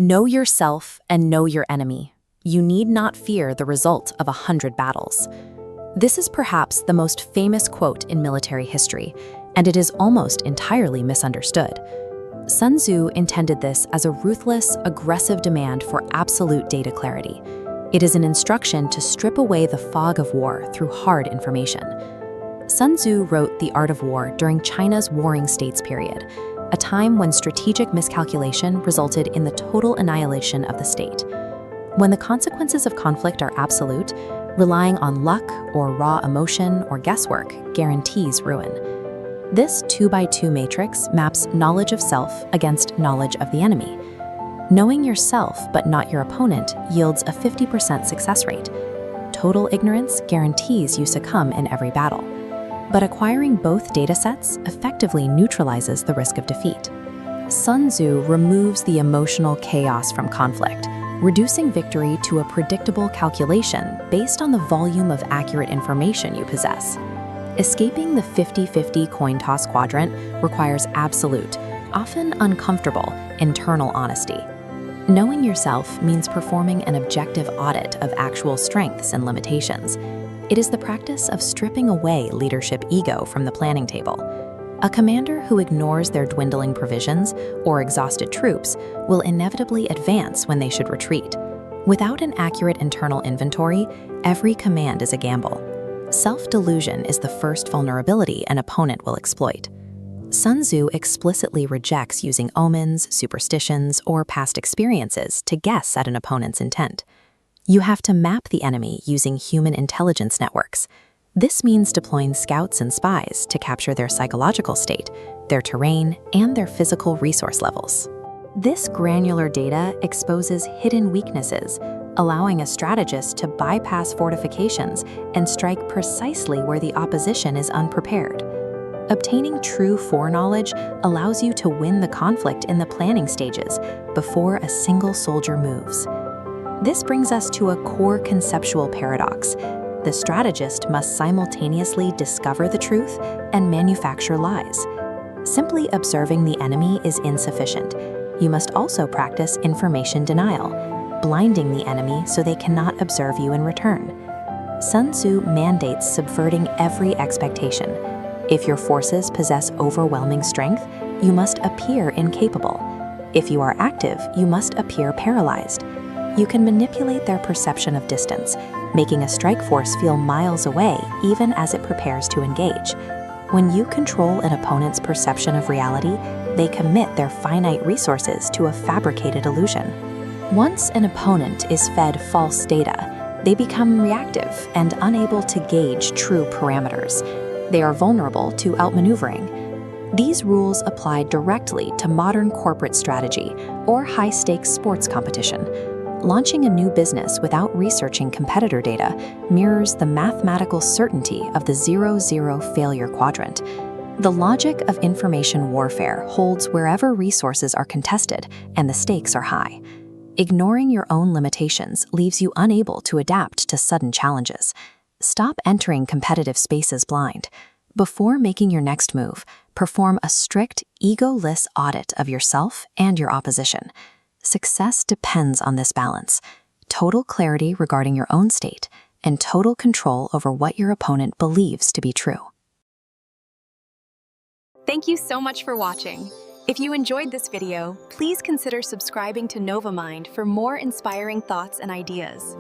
Know yourself and know your enemy. You need not fear the result of 100 battles. This is perhaps the most famous quote in military history, and it is almost entirely misunderstood. Sun Tzu intended this as a ruthless, aggressive demand for absolute data clarity. It is an instruction to strip away the fog of war through hard information. Sun Tzu wrote The Art of War during China's Warring States period, a time when strategic miscalculation resulted in the total annihilation of the state. When the consequences of conflict are absolute, relying on luck or raw emotion or guesswork guarantees ruin. This 2x2 matrix maps knowledge of self against knowledge of the enemy. Knowing yourself but not your opponent yields a 50% success rate. Total ignorance guarantees you succumb in every battle. But acquiring both datasets effectively neutralizes the risk of defeat. Sun Tzu removes the emotional chaos from conflict, reducing victory to a predictable calculation based on the volume of accurate information you possess. Escaping the 50-50 coin toss quadrant requires absolute, often uncomfortable, internal honesty. Knowing yourself means performing an objective audit of actual strengths and limitations. It is the practice of stripping away leadership ego from the planning table. A commander who ignores their dwindling provisions or exhausted troops will inevitably advance when they should retreat. Without an accurate internal inventory, every command is a gamble. Self-delusion is the first vulnerability an opponent will exploit. Sun Tzu explicitly rejects using omens, superstitions, or past experiences to guess at an opponent's intent. You have to map the enemy using human intelligence networks. This means deploying scouts and spies to capture their psychological state, their terrain, and their physical resource levels. This granular data exposes hidden weaknesses, allowing a strategist to bypass fortifications and strike precisely where the opposition is unprepared. Obtaining true foreknowledge allows you to win the conflict in the planning stages before a single soldier moves. This brings us to a core conceptual paradox. The strategist must simultaneously discover the truth and manufacture lies. Simply observing the enemy is insufficient. You must also practice information denial, blinding the enemy so they cannot observe you in return. Sun Tzu mandates subverting every expectation. If your forces possess overwhelming strength, you must appear incapable. If you are active, you must appear paralyzed. You can manipulate their perception of distance, making a strike force feel miles away even as it prepares to engage. When you control an opponent's perception of reality, they commit their finite resources to a fabricated illusion. Once an opponent is fed false data, they become reactive and unable to gauge true parameters. They are vulnerable to outmaneuvering. These rules apply directly to modern corporate strategy or high-stakes sports competition. Launching a new business without researching competitor data mirrors the mathematical certainty of the 0-0 failure quadrant. The logic of information warfare holds wherever resources are contested and the stakes are high. Ignoring your own limitations leaves you unable to adapt to sudden challenges. Stop entering competitive spaces blind. Before making your next move, perform a strict, egoless audit of yourself and your opposition. Success depends on this balance: total clarity regarding your own state and total control over what your opponent believes to be true. Thank you so much for watching. If you enjoyed this video, please consider subscribing to NovaMind for more inspiring thoughts and ideas.